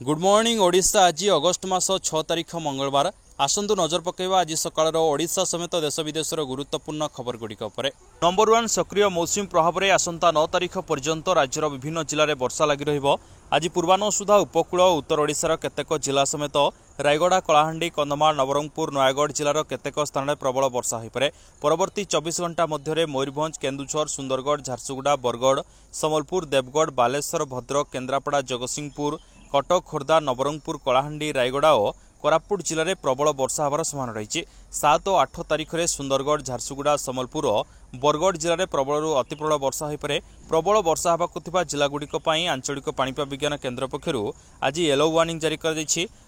Good morning Odisha. आज August मास 6 तारिख मंगलवार। आसंतु नजर पकेबा आज सकाळर ओडिशा समेत देश विदेशर गुरुत्वपूर्ण खबर गुड़िक उपर। नंबर 1 सक्रिय मौसुमी प्रभाव में आसंता 9 तारिख पर्यंत राज्यर विभिन्न जिले में वर्षा लगी रहिबो। आज पूर्वाह्न सुधा उपकूल उत्तर ओडिशार केतेक जिला समेत रायगड़ा, कलाहांडी, कंधमाल, नवरंगपुर, नयागढ़ जिलार केतेक स्थान में प्रबल वर्षा होइपरे। परवर्ती 24 घंटा मध्य मयूरभंज, केन्दुझर, सुंदरगढ़, झारसुगुड़ा, बरगढ़, सम्बलपुर, देवगढ़, बालेश्वर, भद्रक, केन्द्रापड़ा, जगतसिंहपुर, कटक, खोर्धा, नवरंगपुर, कलाहांडी, रायगड़ा और कोरापुट जिले में प्रबल वर्षा होवार संभावना रही। 7 और 8 तारिख में सुंदरगढ़, झारसुगुड़ा, सम्बलपुर और बरगढ़ जिले में प्रबल अति प्रबल वर्षा होइपरे। प्रबल वर्षा होगा जिलागुड़िक आंचलिक पाणीपाग विज्ञान केन्द्र पक्षर आज येलो वार्निंग जारी कर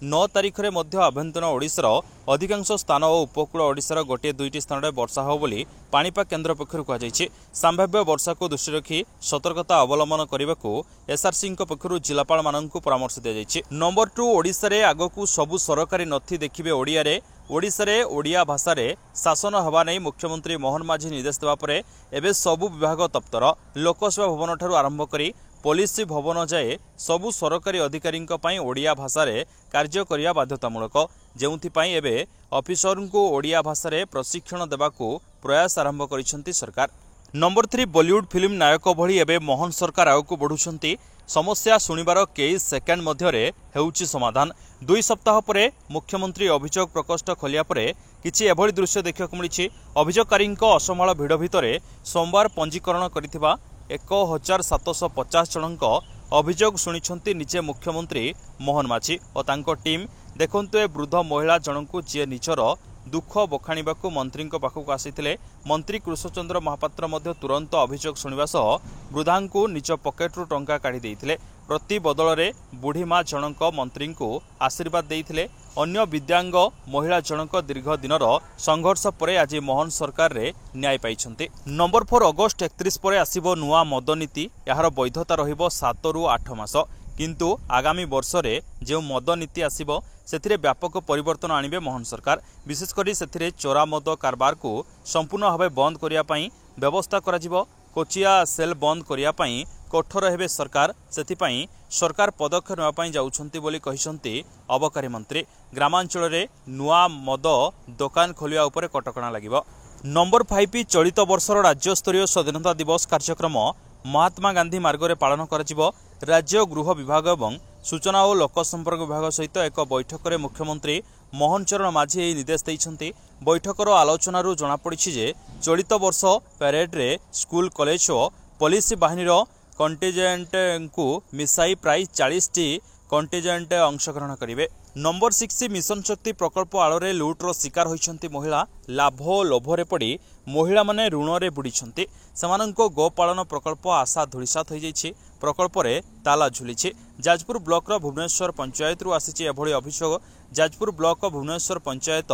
9 तारिख में आभ्यंतर ओडिशार अधिकांश स्थान और उपकूल ओडिशार गोटे दुईटी स्थान में वर्षा हो बोली पाणीपाग केन्द्र पक्षर कहुई। संभाव्य वर्षा को दृष्टि रखी सतर्कता अवलंबन करने को एसआरसी पक्षर जिलापाल मानू परामर्श दी जाएगी। नंबर 2 ओडिशा रे आगकू सबु सरकारी नथी देखिबे ओडिया रे। ओडिशा रे ओडिया भाषा रे शासन हवा नहीं मुख्यमंत्री मोहन माझी निर्देश देवा परे एबे सबु विभाग तप्तर। लोकसभा भवन ठारू आरंभ करी पुलिस भवन जाए सबु सरकारी अधिकारी ओडिया भाषा रे कार्य करिया बाध्यतामूलक, जेउथिपाई एबे ऑफिसर को ओडिया भाषा रे प्रशिक्षण देबाकू प्रयास आरंभ करिसेंती सरकार। नंबर 3 बॉलीवुड फिल्म नायक भली एबे मोहन सरकार आगकू बढ़ुछंती। समस्या शुणिबार कई सेकेंड मध्य हेउची समाधान। 2 सप्ताह पर मुख्यमंत्री अभियोग प्रकोष्ठ खोलिया परे किछि एभली दृश्य देखा मिली। अभियोगकारी असमाल भिड़ भितर सोमवार पंजीकरण करिथिबा 1750 जनक अभियोग शुणिछंती निजे मुख्यमंत्री मोहन माझी और तांको टीम। देखंतु ए वृद्ध महिला जनकू जी निजर दुख बखाणीबाकू मंत्री पाखक आसीथिले। मंत्री कृष्णचंद्र महापात्र मध्य तुरंत अभियोग शुणिबा सह वृद्धा निज पकेट्रु टंका काढ़ी देइथिले। प्रति बदल बुढ़ी माँ जनक मंत्री को आशीर्वाद देइथिले। अन्य विद्यांग महिला जनक दीर्घ दिनर संघर्ष पर आज मोहन सरकार रे न्याय पाइछंती। नंबर 4 अगस्ट 31 पर आसीबो नुआ मद नीति। यार वैधता रहिबो 7 रु 8 मास। किंतु आगामी वर्ष रे जो मद नीति आसीबो सेथिरे व्यापक परिवर्तन आनिबे मोहन सरकार। विशेषकर सेथिरे चोरा मद कारबार को संपूर्ण भाव बंद करिया पई व्यवस्था कराजिबो। कोचिया सेल बंद करिया पई कठोर हेबे सरकार। सेथिपाई सरकार पदक्षेप नेबाई जाउछंती बोली कहिसंती अबकारी मंत्री। ग्रामांचल रे नुआ मद दुकान खोलिया उपरे कटकणा लागिबो। नंबर 5 चलित वर्षर राज्य स्तरीय स्वाधीनता दिवस कार्यक्रम महात्मा गांधी मार्ग में पालन करा। राज्य गृह विभाग एवं सूचना और लोकसंपर्क विभाग सहित एक बैठक में मुख्यमंत्री मोहन चरण माझी यह निर्देश देइछंती। बैठकर आलोचना जनापड़ी जे चलित वर्ष परेड रे स्कूल, कॉलेज और पुलिस बाहिनीर कंटिजेंट को मिसाई प्राय 40 टी कंटिजेंट अंशग्रहण करेंगे। नंबर 6 मिशन शक्ति प्रकल्प आड़े लुट्र शिकार होइछंती महिला। लाभ लोभरे पड़ी महिला माने ऋण रे बुड़ीछंती। सेमानंको गोपालन प्रकल्प आशा धूलिसात हो जाइछि। प्रकल्प रे ताला झुलिछि। जाजपुर ब्लॉक रो भुवनेश्वर पंचायत रु आसीछि एभली अभियोग। जाजपुर ब्लॉक भुवनेश्वर पंचायत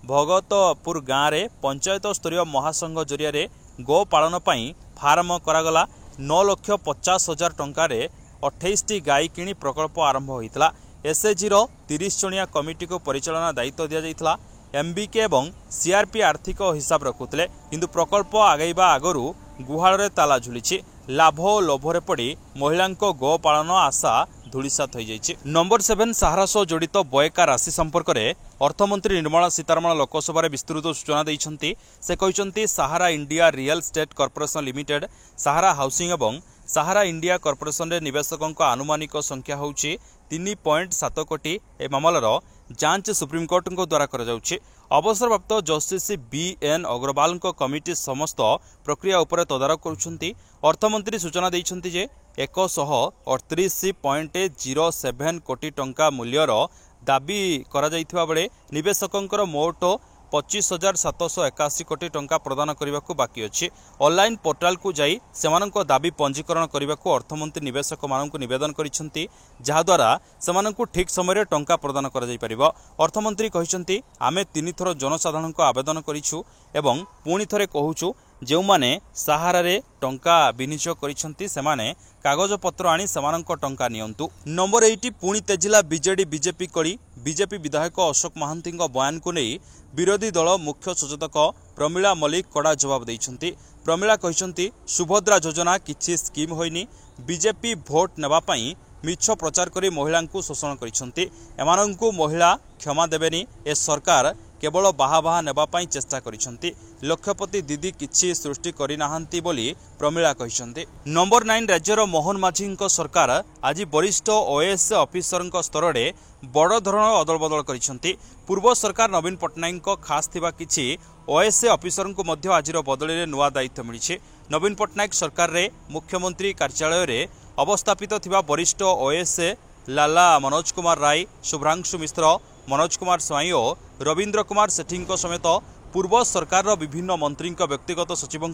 भगतपुर गाँव रे पंचायत स्तरीय महासंघ जरिया रे गोपालन पई फार्म करागला। 9,50,000 टंका रे 28 टी गाई किणी प्रकल्प आरंभ होइतला। एसएजी रो 30 जणिया कमिटी को परिचालना दायित्व दिया जाइतला। एमबीके एवं सीआरपी आर्थिक हिसाब रखुतले, किंतु प्रकल्प आगैबा आगरू गुहाल रे ताला झुलिछि। लाभ लोभरे पड़ी महिलांको गोपालन आशा धूलिसात हो जाइछि। नंबर 7 सहारा सह जड़ित बयका राशि संपर्क में अर्थमंत्री निर्मला सीतारमण लोकसभा विस्तृत सूचना देइछंती। से कहिसंती Sahara India real estate corporation limited, Sahara housing एवं सहारा इंडिया कॉर्पोरेशन रे निवेशकों आनुमानिक संख्या होउछि 3.7 कोटी। ए मामलार जांच सुप्रीमकोर्ट द्वारा करा जाउछि। अवसरप्राप्त जस्टिस BN अग्रवाल कमिटी समस्त प्रक्रिया उपर तदारख करुछंती। अर्थमंत्री सूचना देइछंती जे 138.07 कोटी टंका मूल्यर दाबी करा जाइथिबा बेले निवेशकंकर मोट 25,781 कोटी टंका प्रदान करने को बाकी अच्छी। ऑनलाइन पोर्टाल को जाई सेमानंको दाबी पंजीकरण करने को अर्थमंत्री निवेशक मानक निवेदन करिसेंती, जहाद्वारा सेमानंको ठीक समय टंका प्रदान करा जाई परिबो। अर्थमंत्री कहिसेंती आमे 3 थर जनसाधारण को आवेदन करिछु एवं पुणी थरे कहूछु जो माने सहारा रे टंका विनियोग करिसेंती सेमाने कागज पत्र आनी सेमानंको टंका नियंतु। नंबर 8 पुणी तेजिला बीजेडी बीजेपी कड़ी। बीजेपी विधायक अशोक महांती बयान को नहीं विरोधी दल मुख्य सचेतक प्रमिला मल्लिक कड़ा जवाब देइछंती। प्रमिला कहिसंती सुभद्रा योजना किछि स्कीम होइनी। बीजेपी भोट नेबा पई मिछ प्रचार करी महिलांकु शोषण करिसंती। एमानंकु महिला क्षमा देबेनी ए सरकार केवल बाहा बाहा नेबा पई चेष्टा करिसंती। लक्षपति दीदी किछि सृष्टि करि नाहंती बोली प्रमिला कहिसंती। नंबर 9 राज्यर मोहन माझींको सरकार आज वरिष्ठ ओएएस ऑफिसरंको स्तररे बड़ धरण अदल बदल करिसंती। पूर्व सरकार नवीन पट्टनायक खास थिबा किछि ओएएस ऑफिसरंको मध्य आजिर बदली नुआ दायित्व मिलिछि। नवीन पट्टनायक सरकार रे मुख्यमंत्री कार्यालय रे अवस्थापित थिबा वरिष्ठ ओएएस लाला मनोज कुमार राय, शुभ्रांशु मिश्र, मनोज कुमार स्वाई और रवींद्र कुमार सेठी समेत पूर्व सरकार विभिन्न मंत्री व्यक्तिगत सचिवों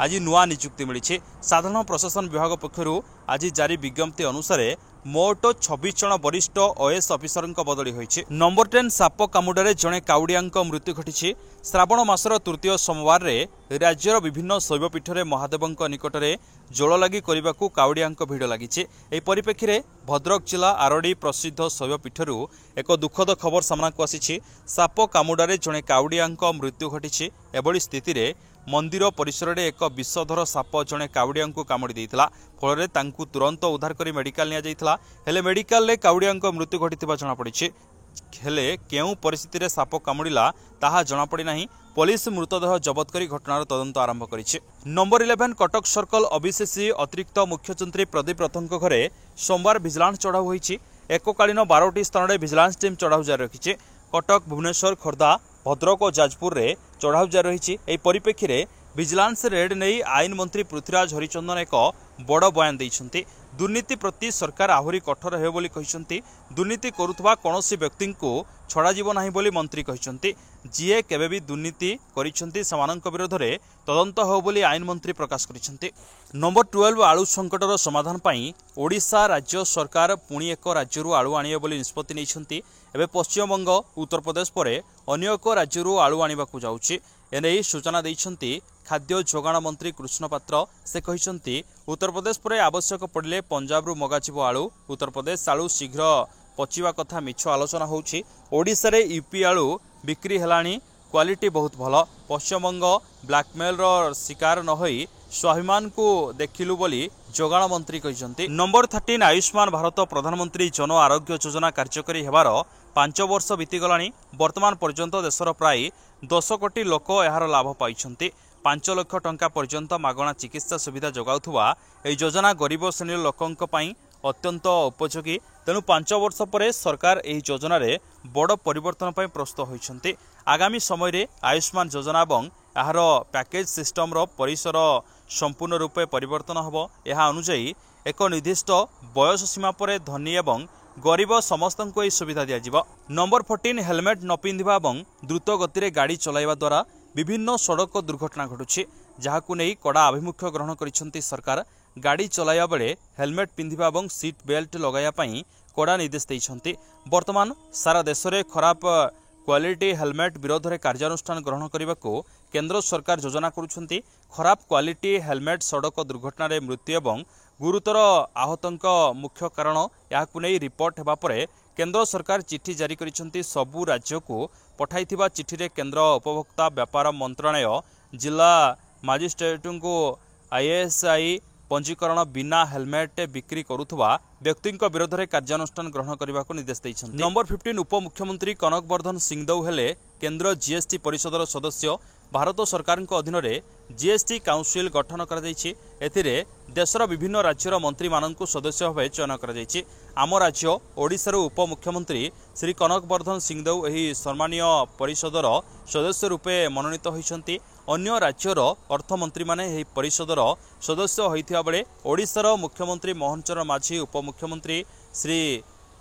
आज नुआ नियुक्ति मिली। साधारण प्रशासन विभाग पक्षर आज जारी विज्ञप्ति अनुसार मोट 26 जन वरिष्ठ ओएएस ऑफिसर बदली होइछि। नंबर 10 साप कामुडारे जड़े काउडिया मृत्यु घटी। श्रावण मासर तृतीय सोमवार रे राज्यर विभिन्न शैवपीठ में महादेव निकट में जोड़ लगी करने को काउडिया भिड़ लगी। परिप्रेक्षी में भद्रक जिला आरडी प्रसिद्ध शैवपीठर एक दुखद खबर सामना को आसी। साप कामुडारे जड़े काउडिया मृत्यु घटी। एभली स्थिति रे मंदिर परिसर में एक विषधर साप जड़े काउडिया कामुड़ी देता। फल तुरंत उद्धार कर मेडिकल निया हेले मेडिकल रे काउडिया मृत्यु घटी जमापड़ी। हेले केउ परिस्थिति रे साप कामुड़िला ताहा जमापड़ी नाही। पुलिस मृतदेह जबत करी घटनार तदंत आरंभ करिछि। नंबर 11 कटक सर्कल अविशेषी अतिरिक्त मुख्यमंत्री प्रदीप रथଙ୍କ घरे सोमवार विजिलेंस चढ़ाऊ होइछि। एककालीन 12टी स्थान में विजिलेंस टीम चढ़ाऊ जारी रखिछि। कटक, भुवनेश्वर, खोर्धा, भद्रक और जाजपुर रे चढ़ाऊ जारी रही। परिप्रेक्षी में विजिलेंस रेड नहीं आईन मंत्री पृथ्वीराज हरिचंदन एक बड़ बयान देइछन्ति। दुर्नीति प्रति सरकार आहुरी कठोर हे बोली कहिसन्ति। दुर्नीति करुथबा कोनोसी व्यक्ति को छड़ा जीव नाही बोली मंत्री कहिसन्ति। जीए केबे भी दुर्नीति करिसन्ति समानक विरोध रे तदंत हो बोली आईन मंत्री प्रकाश करिसन्ति। नंबर 12 आलू संकटर समाधान पई ओडिशा राज्य सरकार पुणी एक राज्यरू आलू आनिबे बोली निष्पत्ति नैछन्ति। एबे पश्चिमबंग, उत्तर प्रदेश परे अन्य एक राज्यरू आलू आनिबाकू जाउछि। एने सूचना दैछन्ति खाद्य जोगाण मंत्री कृष्ण पात्र। से कहिसन्ति उत्तर प्रदेश पर आवश्यक पड़े पंजाब मगाजिबो आलू। उत्तर प्रदेश आलू शीघ्र पचिवा कथा मिछ आलोचना होउछि। ओडिशा रे यूपी आलू बिक्री हेलानी, क्वालिटी बहुत भल। पश्चिमबंग ब्लैकमेल रो शिकार न होई स्वाभिमान को देखिलु बोली जोगाण मंत्री कहिसन्ति। नंबर 13 आयुष्मान भारत प्रधानमंत्री जन आरोग्य योजना कार्यकारी हेबार 5 वर्ष बीतीगलानी। वर्तमान पर्यंत देशर प्राय 10 कोटी लोक यार लाभ पाइछन्ति। 5 लाख टंका पर्यंत मागणा चिकित्सा सुविधा जोगाउथुवा एही योजना गरीब श्रेणी लोकंक पई अत्यंत उपयोगी। तेणु 5 वर्ष पर सरकार एही योजना रे बड़ परिवर्तन पई प्रस्तुत होइछन्ति। आगामी समय रे आयुष्मान योजना एवं यार पैकेज सिस्टम रो परिसर संपूर्ण रूपे परिवर्तन होबो। एहा अनुसार एक निर्दिष्ट बयस सीमा पर धनी एवं गरीब समस्त को यह सुविधा दिया। नंबर 14 हेलमेट न पिंधिबा एवं द्रुत गति रे गाड़ी चलाइबा द्वारा विभिन्न सड़क दुर्घटना घटुछि। जहाकु नै कड़ा आभिमुख्य ग्रहण करिसन्ति सरकार। गाड़ी चलाइबा बेले हेलमेट पिंधिबा एवं सीट बेल्ट लगाइबा पई कड़ा निर्देश दैछन्ति। वर्तमान सारा देश में खराब क्वालिटी हेलमेट विरोध में कार्यानुष्ठान ग्रहण करने को केंद्र सरकार योजना करुछन्ति। खराब क्वालिटी हेलमेट सड़क दुर्घटना रे मृत्यु एवं गुरुतर आहतंक मुख्य कारण याकु नै रिपोर्ट हेबा परे केंद्र सरकार चिठी जारी करिसन्ति। सबु राज्य को पठाइथिबा चिठी रे केंद्र उपभोक्ता व्यापार मंत्रालय जिला मजिस्ट्रेट को आईएसआई पंजीकरण बिना हेलमेट बिक्री करुथबा व्यक्ति विरोध में कार्यानुष्ठान ग्रहण करने को निर्देश दैछन्ति। नंबर 15 उपमुख्यमंत्री कनकवर्धन सिंहदेव हेले केंद्र जीएसटी परिषदर सदस्य। भारत सरकार अधीन में जीएसटी काउंसिल गठन कर देशर विभिन्न राज्यर मंत्री मानक सदस्य भाव चयन कर। आम राज्य ओडिशार उपमुख्यमंत्री श्री कनकवर्धन सिंहदेव एही सम्मानीय परिषदर सदस्य रूपे मनोनीत होइछन्ति। अन्य राज्यर अर्थमंत्री माने एही परिषदर सदस्य होइथिबा बेले ओडिशार मुख्यमंत्री मोहन चरण माझी उपमुख्यमंत्री श्री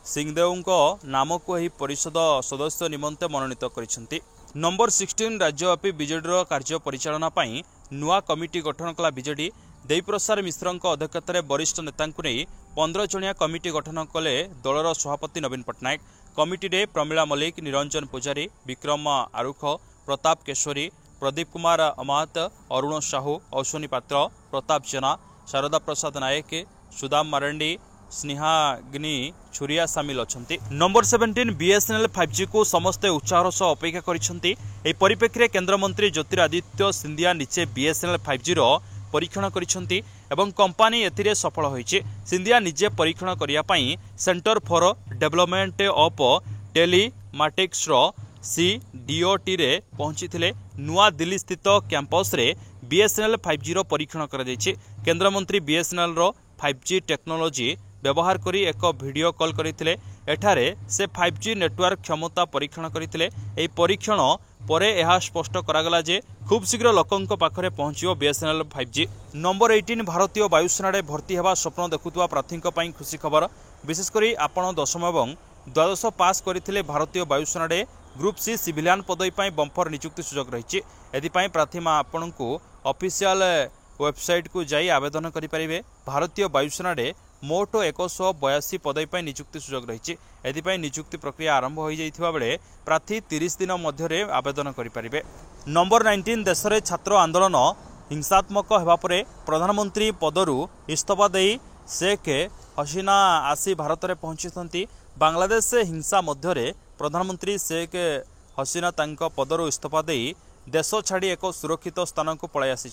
सिंहदेव नाम को एही परिषद सदस्य निमंते मनोनीत करिसन्ति। नंबर 16 राज्यव्यापी बीजेडीर कार्य परिचालना पई नुआ कमिटी गठन कला बीजेडी। देवीप्रसाद मिश्र अध्यक्षतार वरिष्ठ नेता नहीं 15 जनिया कमिटी गठन कले दलर सभापति नवीन पट्टनायक। कमिटी में प्रमिला मल्लिक, निरंजन पुजारी, विक्रम आरुख, प्रताप केशरी, प्रदीप कुमार अमात, अरुण साहू, अश्विनी पात्र, प्रताप जेना, शारदा प्रसाद नायक, सुदाम मारंडी, स्नेहाग्नि छुरिया सामिल अछंती। नंबर 17 बीएसएनएल 5G को समस्ते उत्साहर सह अपेक्षा करिसंती। एही परिप्रेक्षी केंद्र मंत्री ज्योतिरादित्य सिंधिया निचे बीएसएनएल 5G रो परीक्षण करिसंती। एवं कंपनी एथिरे सफल होईछि। सिंधिया निजे परीक्षण करिया पई Centre for Development of Telematics रो CDOT रे पहुंचीथिले। नुआ दिल्ली स्थित कैंपस रे BSNL 5G रो परीक्षण करा जायछि। केंद्र मंत्री BSNL रो 5G टेक्नोलोजी व्यवहार करी एक वीडियो कॉल करथिले। एठारे से 5G नेटवर्क क्षमता परीक्षण करथिले। एई परीक्षण परे यह स्पष्ट करागला जे खूब शीघ्र लोकंक पाखरे पहुंचियो BSNL 5G। नंबर 18 भारतीय वायुसेना भर्ती हेबा स्वप्न देखुवा प्रार्थीक पई खुशी खबर। विशेषकर आपण 10वीं और द्वादश पास करथिले भारतीय वायुसेना ग्रुप C सिविलियन पदवी पई बंपर नियुक्ति सुजोग रहिछि। एदिपाई प्रार्थी आपनकु ऑफिशियल वेबसाइट को जाई आवेदन करि परिबे। भारतीय वायुसेना मोट 182 पदवी पई नियुक्ति सुजोग रहिछि। एदिपाई नियुक्ति प्रक्रिया आरंभ हो जाइथिबा बेले प्रार्थी 30 दिन मध्यरे आवेदन करि परिबे। नंबर 19 देश रे छात्र आंदोलन हिंसात्मक हेबा परे प्रधानमंत्री पदरु इस्तीफा देई शेख हसीना आसी भारत में पहुंची। बांग्लादेश से हिंसा मध्य प्रधानमंत्री शेख हसीना तांको पदरु इस्तीफा देई देश छाड़ी एक सुरक्षित स्थान को पलाई आसी।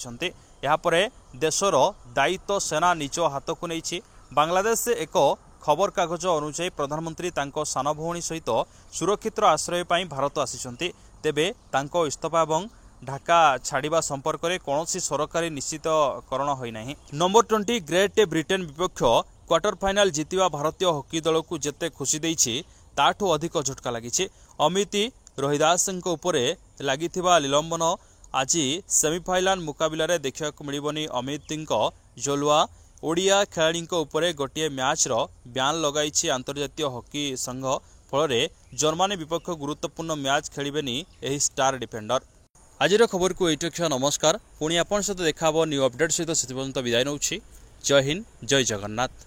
यापर देशर दायित्व सेना निज हाथ को नहीं। बांग्लादेश से एक खबर कागज अनुसार प्रधानमंत्री तांको सान भौणी सहित सुरक्षित आश्रय पाई भारत आसी। तेबे तांको इस्तीफा और ढाका छाड़ा संपर्क में कौन सरकारी निश्चितकरण होना। नंबर 20 ग्रेट ब्रिटेन विपक्ष क्वार्टर फाइनाल जीतिवा भारतीय हॉकी दल को जेते खुशी देइछि ताठू अधिक झटका लगी। अमित रोहिदास लगी निलंबन आज सेमिफाइनाल मुकाबिला देखा मिलबनी। अमित जोलुआ ओडिया खेलाड़ी गोटे मैच ब्यान लगाई अंतर्जातीय हॉकी संघ। फल जर्मनी विपक्ष गुरुत्वपूर्ण मैच खेलेनि एही स्टार डिफेंडर। आज खबर को ये नमस्कार। पुणी आपन सहित देखा न्यू अपडेट सहित से विदाय नौछि। जय हिंद, जय जगन्नाथ।